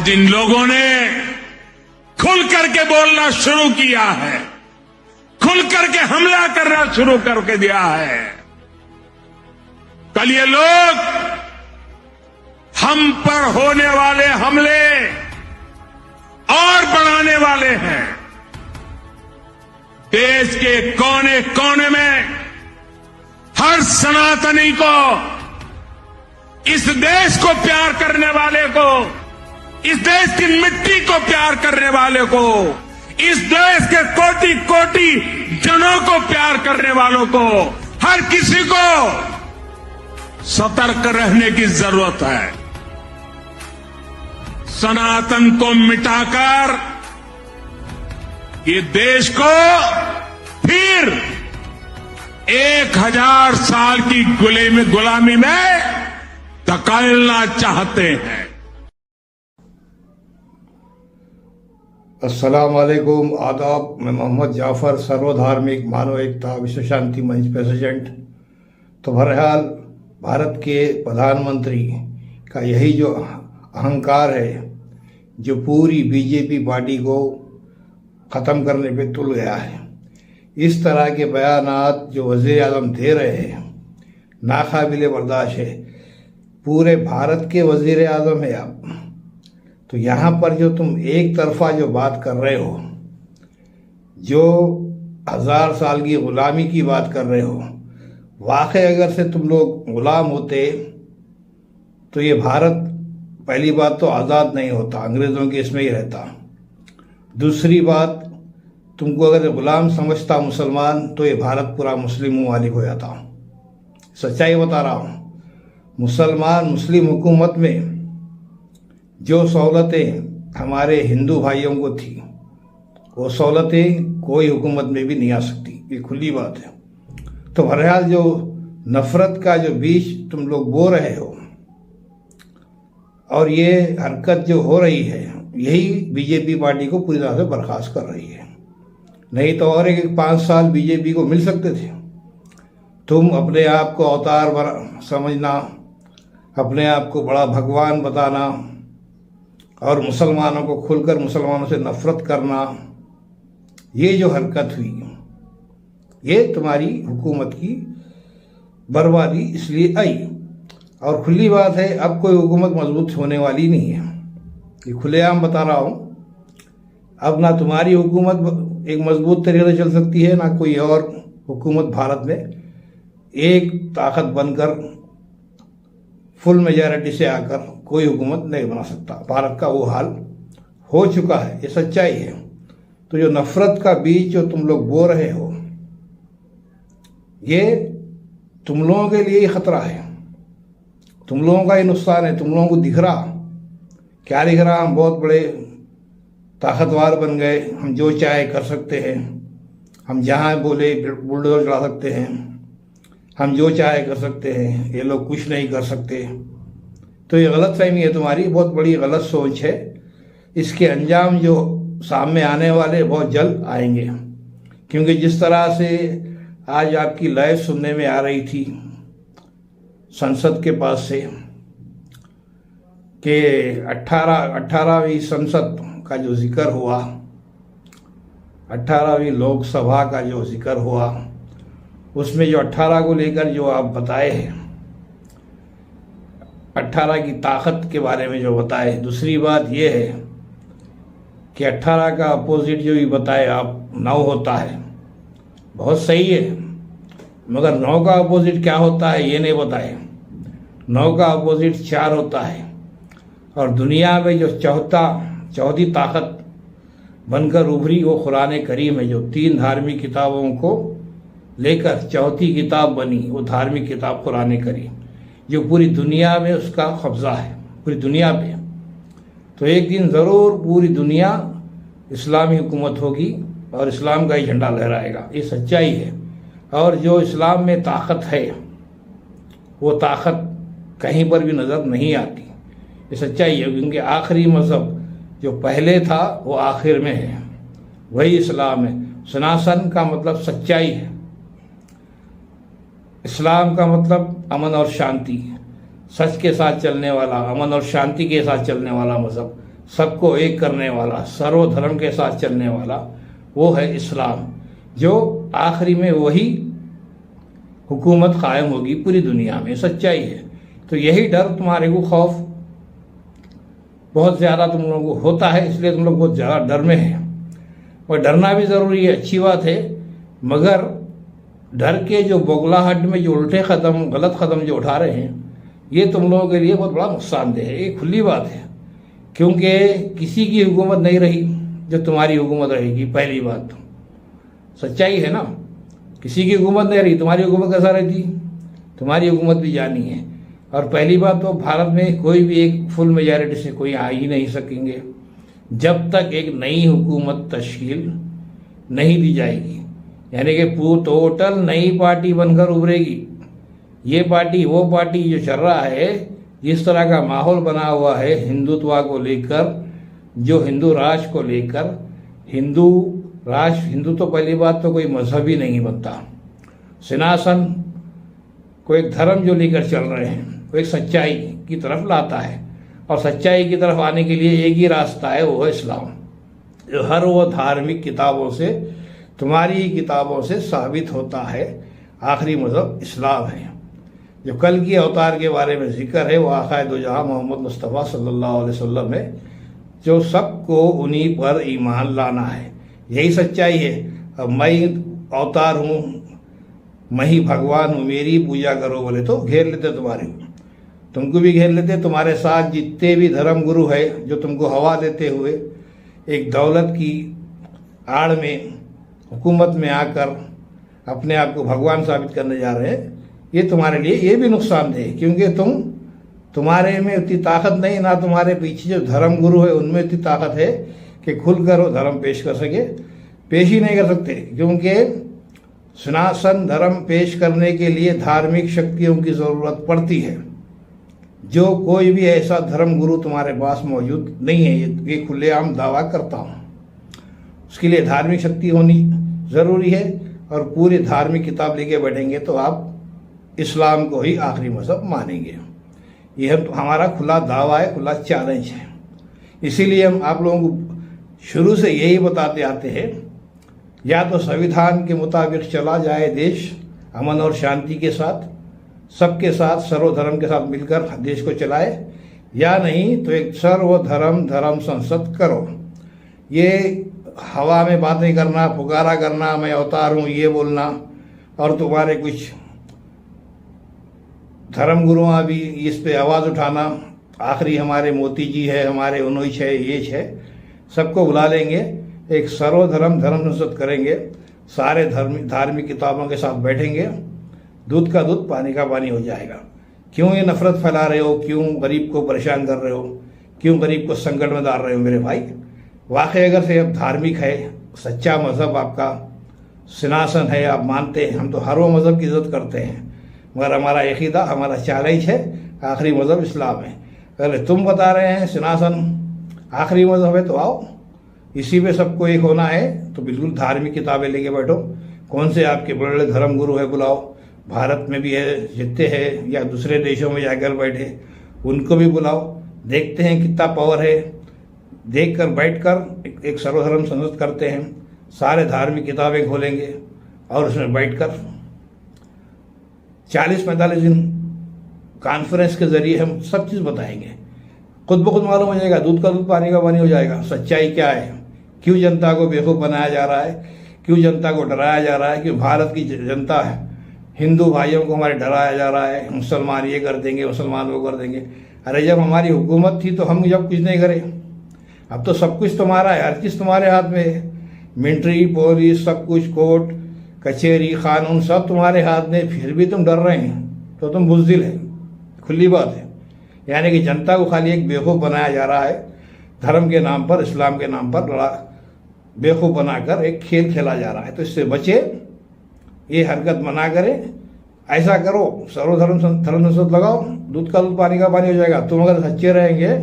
आज इन लोगों ने खुल करके बोलना शुरू किया है, खुल करके हमला करना शुरू करके दिया है। कल ये लोग हम पर होने वाले हमले और बढ़ाने वाले हैं। देश के कोने कोने में हर सनातनी को, इस देश को प्यार करने वाले को, इस देश की मिट्टी को प्यार करने वाले को, इस देश के कोटि कोटि जनों को प्यार करने वालों को, हर किसी को सतर्क रहने की जरूरत है। सनातन को मिटाकर ये देश को फिर 1000 साल की गुलामी में धकेलना चाहते हैं। अस्सलाम वालेकुम, आदाब। मैं मोहम्मद जाफर, सर्वधार्मिक मानव एकता विश्व शांति मंच प्रेसिडेंट। तो बहरहाल भारत के प्रधानमंत्री का यही जो अहंकार है, जो पूरी बीजेपी पार्टी को ख़त्म करने पे तुल गया है, इस तरह के बयानात जो वज़ीर आज़म दे रहे हैं नाकाबिले बर्दाश्त है। पूरे भारत के वज़ीर आज़म है आप, तो यहाँ पर जो तुम एक तरफा जो बात कर रहे हो, जो 1000 साल की ग़ुलामी की बात कर रहे हो, वाकई अगर से तुम लोग ग़ुलाम होते तो ये भारत पहली बात तो आज़ाद नहीं होता, अंग्रेज़ों के इसमें ही रहता। दूसरी बात, तुमको अगर ग़ुलाम समझता मुसलमान तो ये भारत पूरा मुस्लिम ममालिक हो जाता। सच्चाई बता रहा हूँ। मुसलमान मुस्लिम हुकूमत में जो सहूलतें हमारे हिंदू भाइयों को थी, वो सहूलतें कोई हुकूमत में भी नहीं आ सकती, ये खुली बात है। तो बहरहाल जो नफ़रत का जो बीज तुम लोग बो रहे हो और ये हरकत जो हो रही है, यही बीजेपी पार्टी को पूरी तरह से बर्खास्त कर रही है। नहीं तो और एक 5 साल बीजेपी को मिल सकते थे। तुम अपने आप को अवतार समझना, अपने आप को बड़ा भगवान बताना और मुसलमानों को खुलकर मुसलमानों से नफ़रत करना, ये जो हरकत हुई, ये तुम्हारी हुकूमत की बर्बादी इसलिए आई। और खुली बात है, अब कोई हुकूमत मजबूत होने वाली नहीं है, ये खुलेआम बता रहा हूँ। अब ना तुम्हारी हुकूमत एक मजबूत तरीके से चल सकती है, ना कोई और हुकूमत भारत में एक ताकत बनकर फुल मेजॉरिटी से आकर कोई हुकूमत नहीं बना सकता। भारत का वो हाल हो चुका है, ये सच्चाई है। तो जो नफ़रत का बीज जो तुम लोग बो रहे हो, ये तुम लोगों के लिए ही ख़तरा है, तुम लोगों का ही नुकसान है। तुम लोगों को दिख रहा, क्या दिख रहा? हम बहुत बड़े ताकतवर बन गए, हम जो चाहे कर सकते हैं, हम जहाँ बोले बुलडोजर चला सकते हैं, हम जो चाहे कर सकते हैं, ये लोग कुछ नहीं कर सकते। तो ये गलत फहमी है तुम्हारी, बहुत बड़ी गलत सोच है। इसके अंजाम जो सामने आने वाले बहुत जल्द आएंगे, क्योंकि जिस तरह से आज आपकी लाइव सुनने में आ रही थी संसद के पास से कि 18वीं संसद का जो जिक्र हुआ, 18वीं लोकसभा का जो जिक्र हुआ, उसमें जो 18 को लेकर जो आप बताए हैं, 18 की ताकत के बारे में जो बताए। दूसरी बात यह है कि 18 का अपोजिट जो भी बताए आप, 9 होता है, बहुत सही है, मगर 9 का अपोजिट क्या होता है ये नहीं बताए। 9 का अपोजिट 4 होता है। और दुनिया में जो चौथी ताकत बनकर उभरी वो कुरान करीम है, जो 3 धार्मिक किताबों को लेकर चौथी किताब बनी, वो धार्मिक किताब कुरान करीम, जो पूरी दुनिया में उसका कब्ज़ा है, पूरी दुनिया पे। तो एक दिन ज़रूर पूरी दुनिया इस्लामी हुकूमत होगी और इस्लाम का ही झंडा लहराएगा, ये सच्चाई है। और जो इस्लाम में ताकत है, वो ताकत कहीं पर भी नज़र नहीं आती, ये सच्चाई है। क्योंकि आखिरी मज़हब जो पहले था वो आखिर में है, वही इस्लाम है। सनातन का मतलब सच्चाई है, इस्लाम का मतलब अमन और शांति, सच के साथ चलने वाला, अमन और शांति के साथ चलने वाला मज़हब सबको एक करने वाला, सर्वधर्म के साथ चलने वाला, वो है इस्लाम, जो आखिरी में वही हुकूमत कायम होगी पूरी दुनिया में। सच्चाई है। तो यही डर तुम्हारे को, खौफ बहुत ज़्यादा तुम लोगों को होता है, इसलिए तुम लोग बहुत ज़्यादा डर में है। और डरना भी ज़रूरी है, अच्छी बात है, मगर डर के जो बोगलाहट में जो उल्टे कदम, गलत कदम जो उठा रहे हैं, ये तुम लोगों के लिए बहुत बड़ा नुकसानदेह है। ये खुली बात है, क्योंकि किसी की हुकूमत नहीं रही जो तुम्हारी हुकूमत रहेगी। पहली बात तो सच्चाई है ना, किसी की हुकूमत नहीं रही, तुम्हारी हुकूमत कैसा रहती? तुम्हारी हुकूमत भी जानी है। और पहली बात तो भारत में कोई भी एक फुल मेजॉरिटी से कोई आ ही नहीं सकेंगे जब तक एक नई हुकूमत तश्कील नहीं दी जाएगी, यानी कि टोटल नई पार्टी बनकर उभरेगी। ये पार्टी वो पार्टी जो चल रहा है, जिस तरह का माहौल बना हुआ है हिंदुत्व को लेकर, जो हिंदू राष्ट्र को लेकर, हिंदू तो पहली बात तो कोई मजहब ही नहीं बनता, सिंहासन को एक धर्म जो लेकर चल रहे हैं, वो एक सच्चाई की तरफ लाता है। और सच्चाई की तरफ आने के लिए एक ही रास्ता है, वो है इस्लाम, जो हर वो धार्मिक किताबों से, तुम्हारी किताबों से साबित होता है। आखिरी मजहब इस्लाम है। जो कल की अवतार के बारे में जिक्र है, वो आक़ाए दो जहां मोहम्मद मुस्तफ़ा सल्लल्लाहु अलैहि वसल्लम है, जो सबको उन्हीं पर ईमान लाना है। यही सच्चाई है। अब मैं अवतार हूँ, मैं ही भगवान हूँ, मेरी पूजा करो बोले तो घेर लेते तुम्हारे, तुमको भी घेर लेते। तुम्हारे साथ जितने भी धर्म गुरु है जो तुमको हवा देते हुए एक दौलत की आड़ में हुकूमत में आकर अपने आप को भगवान साबित करने जा रहे हैं, ये तुम्हारे लिए ये भी नुकसानदेह है, क्योंकि तुम्हारे में उतनी ताकत नहीं, ना तुम्हारे पीछे जो धर्म गुरु है उनमें इतनी ताकत है कि खुलकर वो धर्म पेश कर सके। पेश ही नहीं कर सकते, क्योंकि सनातन धर्म पेश करने के लिए धार्मिक शक्तियों की ज़रूरत पड़ती है, जो कोई भी ऐसा धर्म गुरु तुम्हारे पास मौजूद नहीं है। ये खुलेआम दावा करता हूँ। उसके लिए धार्मिक शक्ति होनी ज़रूरी है, और पूरी धार्मिक किताब लेके बैठेंगे तो आप इस्लाम को ही आखिरी मजहब मानेंगे। यह हमारा खुला दावा है, खुला चैलेंज है। इसीलिए हम आप लोगों को शुरू से यही बताते आते हैं, या तो संविधान के मुताबिक चला जाए देश अमन और शांति के साथ, सबके साथ, सर्वधर्म के साथ मिलकर देश को चलाए, या नहीं तो एक सर्वधर्म संसद करो। ये हवा में बातें करना, पुकारा करना, मैं अवतार हूँ ये बोलना, और तुम्हारे कुछ धर्म गुरुआ भी इस पे आवाज़ उठाना, आखिरी हमारे मोती जी है, हमारे उन्नीस है, ये है, सबको बुला लेंगे, एक सर्वधर्म संसद करेंगे, सारे धार्मिक किताबों के साथ बैठेंगे, दूध का दूध पानी का पानी हो जाएगा। क्यों ये नफरत फैला रहे हो? क्यों गरीब को परेशान कर रहे हो? क्यों गरीब को संकट में डाल रहे हो? मेरे भाई, वाकई अगर से अब धार्मिक है, सच्चा मज़हब आपका सिंहासन है, आप मानते हैं, हम तो हर वो मज़हब की इज्जत करते हैं, मगर हमारा अक़ीदा, हमारा चैलेंज है, आखिरी मज़हब इस्लाम है। अगर तुम बता रहे हैं सिंहासन आखिरी मज़हब है, तो आओ, इसी पे सबको एक होना है, तो बिल्कुल धार्मिक किताबें लेके बैठो। कौन से आपके बड़े बड़े धर्म गुरु है बुलाओ, भारत में भी है जितने हैं, या दूसरे देशों में जाकर बैठे उनको भी बुलाओ, देखते हैं कितना पावर है। देख कर बैठ कर एक सर्वधर्म संसद करते हैं, सारे धार्मिक किताबें खोलेंगे और उसमें बैठ कर 40-45 दिन कॉन्फ्रेंस के जरिए हम सब चीज़ बताएंगे। खुद ब खुद मालूम हो जाएगा, दूध का दूध पानी का पानी हो जाएगा। सच्चाई क्या है, क्यों जनता को बेवकूफ़ बनाया जा रहा है, क्यों जनता को डराया जा रहा है, क्यों भारत की जनता है, हिंदू भाइयों को हमारे डराया जा रहा है, मुसलमान ये कर देंगे, मुसलमान वो कर देंगे। अरे जब हमारी हुकूमत थी तो हम जब कुछ नहीं करे, अब तो सब कुछ तुम्हारा है, हर चीज़ तुम्हारे हाथ में है, मिलिट्री, पुलिस, सब कुछ, कोर्ट कचहरी, कानून सब तुम्हारे हाथ में, फिर भी तुम डर रहे हैं, तो तुम बुज़दिल है। खुली बात है, यानी कि जनता को खाली एक बेवकूफ़ बनाया जा रहा है, धर्म के नाम पर, इस्लाम के नाम पर बेवकूफ़ बनाकर एक खेल खेला जा रहा है। तो इससे बचे, ये हरकत मना करें, ऐसा करो, सर्वधर्म संसद लगाओ, दूध का दूध पानी का पानी हो जाएगा। तुम अगर सच्चे रहेंगे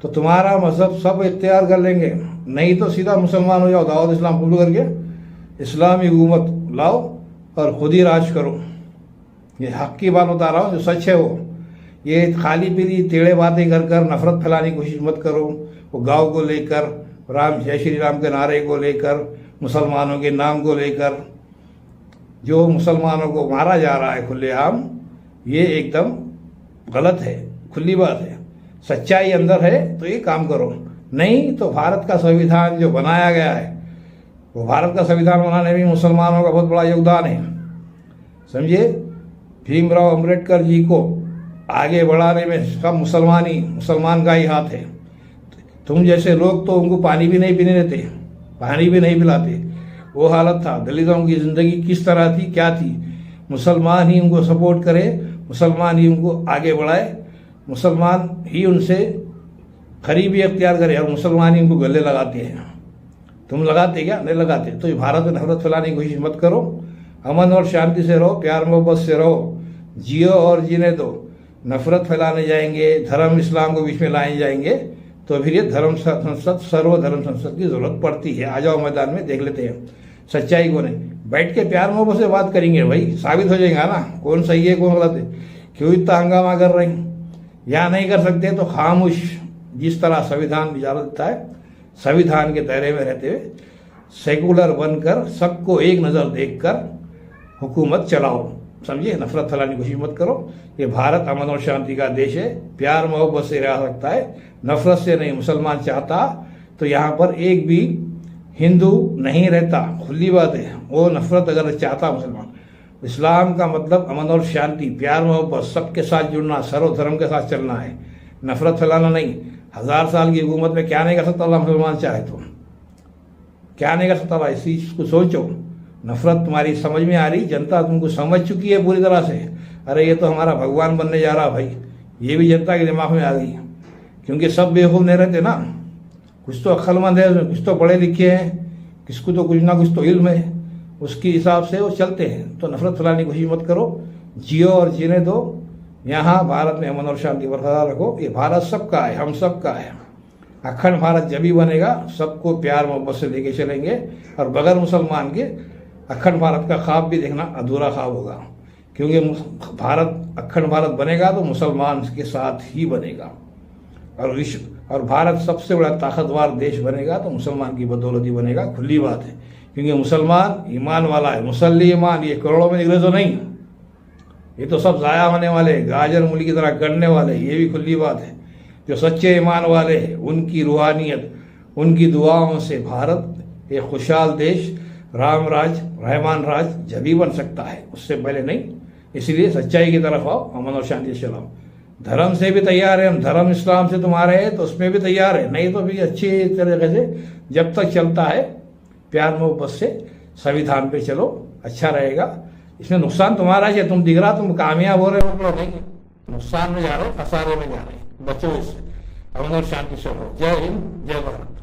तो तुम्हारा मजहब सब इख्तियार कर लेंगे, नहीं तो सीधा मुसलमान हो जाओ, दावत इस्लाम कबूल करके इस्लामी हुकूमत लाओ और खुद ही राज करो। ये हक की बात बता रहा हूँ, जो सच है वो। ये खाली पीली टेढ़े बातें कर नफरत फैलाने की कोशिश मत करो, वो गाँव को लेकर, राम जय श्री राम के नारे को लेकर, मुसलमानों के नाम को लेकर जो मुसलमानों को मारा जा रहा है खुलेआम, ये एकदम गलत है, खुली बात है। सच्चाई अंदर है तो ये काम करो, नहीं तो भारत का संविधान जो बनाया गया है, वो भारत का संविधान बनाने में मुसलमानों का बहुत बड़ा योगदान है, समझिए। भीमराव अम्बेडकर जी को आगे बढ़ाने में सब मुसलमान का ही हाथ है। तुम जैसे लोग तो उनको पानी भी नहीं पीने देते, पानी भी नहीं पिलाते, वो हालत था। दलितों की ज़िंदगी किस तरह थी, क्या थी? मुसलमान ही उनको सपोर्ट करे, मुसलमान ही उनको आगे बढ़ाए, मुसलमान ही उनसे खरीबी अख्तियार करे और मुसलमान ही उनको गले लगाते हैं। तुम लगाते क्या? नहीं लगाते। तो ये भारत में नफरत फैलाने की कोशिश मत करो, अमन और शांति से रहो, प्यार मोहब्बत से रहो, जियो और जीने दो। नफरत फैलाने जाएंगे, धर्म इस्लाम को बीच में लाए जाएंगे तो फिर ये धर्म संसद, सर्वधर्म संसद की जरूरत पड़ती है। आ जाओ मैदान में, देख लेते हैं सच्चाई को। नहीं बैठ के प्यार मोहब्बत से बात करेंगे भाई, साबित हो जाएगा ना कौन सही है कौन गलत है। क्यों इतना हंगामा कर रहे हैं? या नहीं कर सकते तो खामोश, जिस तरह संविधान इजाजत देता है, संविधान के दायरे में रहते हुए सेकुलर बनकर सबको एक नज़र देखकर हुकूमत चलाओ, समझिए। नफरत फैलाने की कोशिश मत करो। ये भारत अमन और शांति का देश है, प्यार मोहब्बत से रह सकता है, नफरत से नहीं। मुसलमान चाहता तो यहाँ पर एक भी हिंदू नहीं रहता, खुली बात है। वो नफरत अगर चाहता मुसलमान, इस्लाम का मतलब अमन और शांति, प्यार मोहब्बत, सबके साथ जुड़ना, सर्वधर्म के साथ चलना है, नफरत फैलाना नहीं। 1000 साल की हुकूमत में क्या नहीं कर सकता अल्लाह? मुसलमान चाहे तो क्या नहीं कर सकता अल्लाह? इस चीज़ को सोचो। नफरत तुम्हारी समझ में आ रही, जनता तुमको समझ चुकी है पूरी तरह से। अरे ये तो हमारा भगवान बनने जा रहा भाई, ये भी जनता के दिमाग में आ गई, क्योंकि सब बेवकूफ़ नहीं रहते ना। कुछ तो अक्लमंद है उसमें, कुछ तो पढ़े लिखे हैं, किसको तो कुछ ना कुछ तो इल्म है, उसके हिसाब से वो चलते हैं। तो नफरत फैलाने की कोशिश मत करो, जियो और जीने दो। यहाँ भारत में अमन और शांति बरकरार रखो। ये भारत सबका है, हम सबका है। अखंड भारत जब ही बनेगा, सबको प्यार मोहब्बत से लेके चलेंगे। और बगैर मुसलमान के अखंड भारत का ख्वाब भी देखना अधूरा ख्वाब होगा, क्योंकि भारत अखंड भारत बनेगा तो मुसलमान के साथ ही बनेगा। और भारत सबसे बड़ा ताकतवर देश बनेगा तो मुसलमान की बदौलत ही बनेगा, खुली बात है। क्योंकि मुसलमान ईमान वाला है, मुसल्ली ईमान, ये करोड़ों में निकले तो नहीं, ये तो सब ज़ाया होने वाले, गाजर मूली की तरह गड़ने वाले, ये भी खुली बात है। जो सच्चे ईमान वाले हैं, उनकी रूहानियत, उनकी दुआओं से भारत एक खुशहाल देश, राम राज, रहमान राज जब ही बन सकता है, उससे पहले नहीं। इसलिए सच्चाई की तरफ आओ, अमन और शांति से चलाओ। धर्म से भी तैयार है हम, धर्म इस्लाम से तुम्हारे है तो उसमें भी तैयार है, नहीं तो भी अच्छी तरीके से जब तक चलता है प्यार मोहब्बत से संविधान पे चलो, अच्छा रहेगा। इसमें नुकसान तुम्हारा है, तुम दिख रहा तुम कामयाब हो रहे हो, मतलब नहीं, नुकसान में जा रहे हो, खसारे में जा रहे हो। बचो इससे, अमन और शांति से रहो। जय हिंद, जय भारत।